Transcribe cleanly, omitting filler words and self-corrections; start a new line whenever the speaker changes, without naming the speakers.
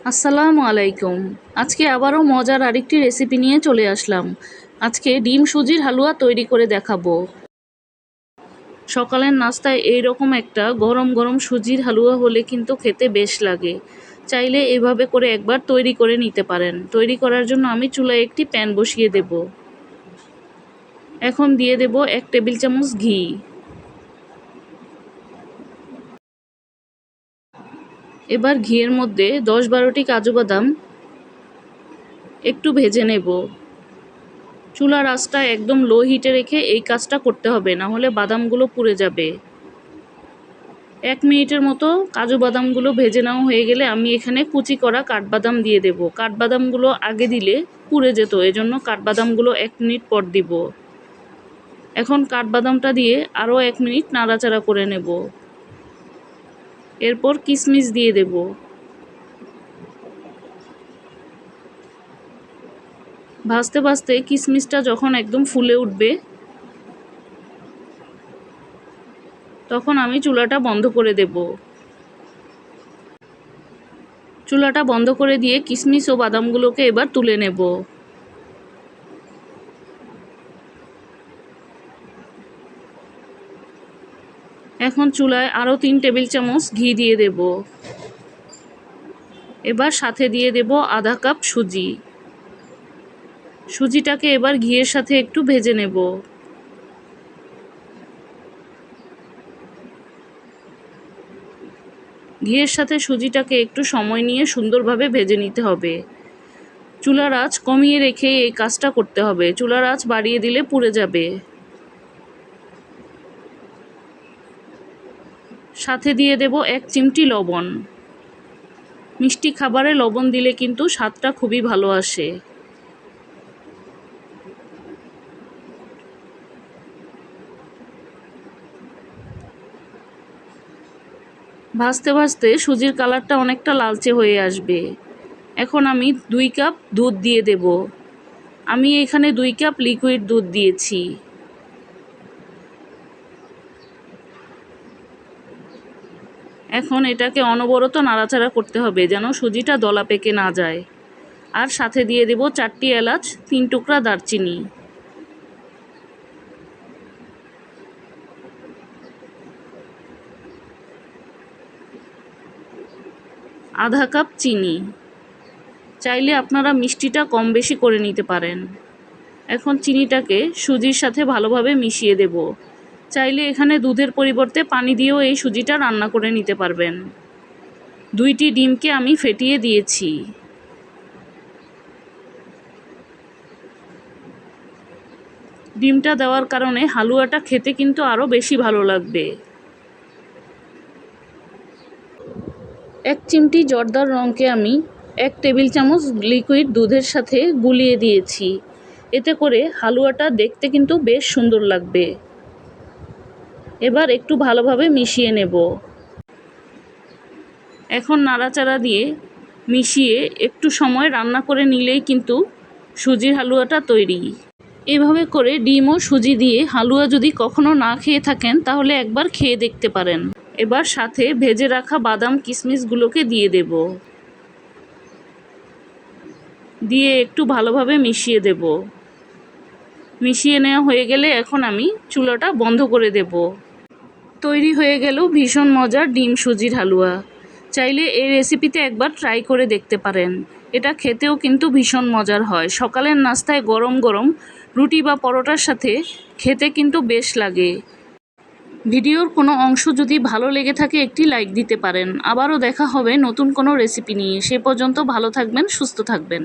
আসসালামু আলাইকুম। আজকে আবারও মজার আরেকটি রেসিপি নিয়ে চলে আসলাম। আজকে ডিম সুজির হালুয়া তৈরি করে দেখাবো। সকালের নাস্তায় এইরকম একটা গরম গরম সুজির হালুয়া হলে কিন্তু খেতে বেশ লাগে। চাইলে এভাবে করে একবার তৈরি করে নিতে পারেন। তৈরি করার জন্য আমি চুলায় একটি প্যান বসিয়ে দেব। এখন দিয়ে দেব 1 টেবিল চামচ ঘি। এবার ঘিয়ের মধ্যে 10-12টি কাজু বাদাম একটু ভেজে নেব। চুলার আঁচটা একদম লো হিটে রেখে এই কাজটা করতে হবে, না হলে বাদামগুলো পুড়ে যাবে। 1 মিনিটের মতো কাজু বাদামগুলো ভেজে নেওয়া হয়ে গেলে আমি এখানে কুচি করা কাঠবাদাম দিয়ে দেব। কাঠবাদামগুলো আগে দিলে পুড়ে যেত, এজন্য কাঠবাদামগুলো 1 মিনিট পর দিব। এখন কাঠবাদামটা দিয়ে আরও 1 মিনিট নাড়াচাড়া করে নেব। এরপর কিশমিশ দিয়ে দেব। ভাজতে ভাজতে কিশমিশটা যখন একদম ফুলে উঠবে তখন আমি চুলাটা বন্ধ করে দেব। চুলাটা বন্ধ করে দিয়ে কিশমিশ ও বাদামগুলোকে এবার তুলে নেব। এখন চুলায় আরও 3 টেবিল চামচ ঘি দিয়ে দেব। এবার সাথে দিয়ে দেব আধা কাপ সুজি। সুজিটাকে এবার ঘিয়ের সাথে একটু ভেজে নেব। ঘিয়ের সাথে সুজিটাকে একটু সময় নিয়ে সুন্দরভাবে ভেজে নিতে হবে। চুলার আঁচ কমিয়ে রেখে এই কাজটা করতে হবে, চুলার আঁচ বাড়িয়ে দিলে পুড়ে যাবে। সাথে দিয়ে দেব 1 চিমটি লবণ। মিষ্টি খাবারে লবণ দিলে কিন্তু স্বাদটা খুবই ভালো আসে। ভাজতে ভাজতে সুজির কালারটা অনেকটা লালচে হয়ে আসবে। এখন আমি 2 কাপ দুধ দিয়ে দেব। আমি এখানে 2 কাপ লিকুইড দুধ দিয়েছি। এখন এটাকে অনবরত নাড়াচাড়া করতে হবে যেন সুজিটা দলা পেকে না যায়। আর সাথে দিয়ে দেব 4টি এলাচ, 3 টুকরা দারচিনি। আধা কাপ চিনি। চাইলে আপনারা মিষ্টিটা কম বেশি করে নিতে পারেন। এখন চিনিটাকে সুজির সাথে ভালোভাবে মিশিয়ে দেব। চাইলে এখানে দুধের পরিবর্তে পানি দিয়েও এই সুজিটা রান্না করে নিতে পারবেন। 2টি ডিমকে আমি ফেটিয়ে দিয়েছি। ডিমটা দেওয়ার কারণে হালুয়াটা খেতে কিন্তু আরও বেশি ভালো লাগবে। 1 চিমটি জর্দার রঙকে আমি 1 টেবিল চামচ লিকুইড দুধের সাথে গুলিয়ে দিয়েছি। এতে করে হালুয়াটা দেখতে কিন্তু বেশ সুন্দর লাগবে। এবার একটু ভালোভাবে মিশিয়ে নেব। এখন নাড়াচাড়া দিয়ে মিশিয়ে একটু সময় রান্না করে নিলেই কিন্তু সুজির হালুয়াটা তৈরি। এভাবে করে ডিম ও সুজি দিয়ে হালুয়া যদি কখনো না খেয়ে থাকেন তাহলে একবার খেয়ে দেখতে পারেন। এবার সাথে ভেজে রাখা বাদাম কিশমিশগুলোকে দিয়ে দেব। দিয়ে একটু ভালোভাবে মিশিয়ে দেব। মিশিয়ে নেওয়া হয়ে গেলে এখন আমি চুলাটা বন্ধ করে দেব। তৈরি হয়ে গেল ভীষণ মজার ডিম সুজির হালুয়া। চাইলে এই রেসিপিতে একবার ট্রাই করে দেখতে পারেন। এটা খেতেও কিন্তু ভীষণ মজার হয়। সকালের নাস্তায় গরম গরম রুটি বা পরোটার সাথে খেতে কিন্তু বেশ লাগে। ভিডিওর কোনো অংশ যদি ভালো লেগে থাকে একটি লাইক দিতে পারেন। আবারও দেখা হবে নতুন কোনো রেসিপি নিয়ে। সে পর্যন্ত ভালো থাকবেন, সুস্থ থাকবেন।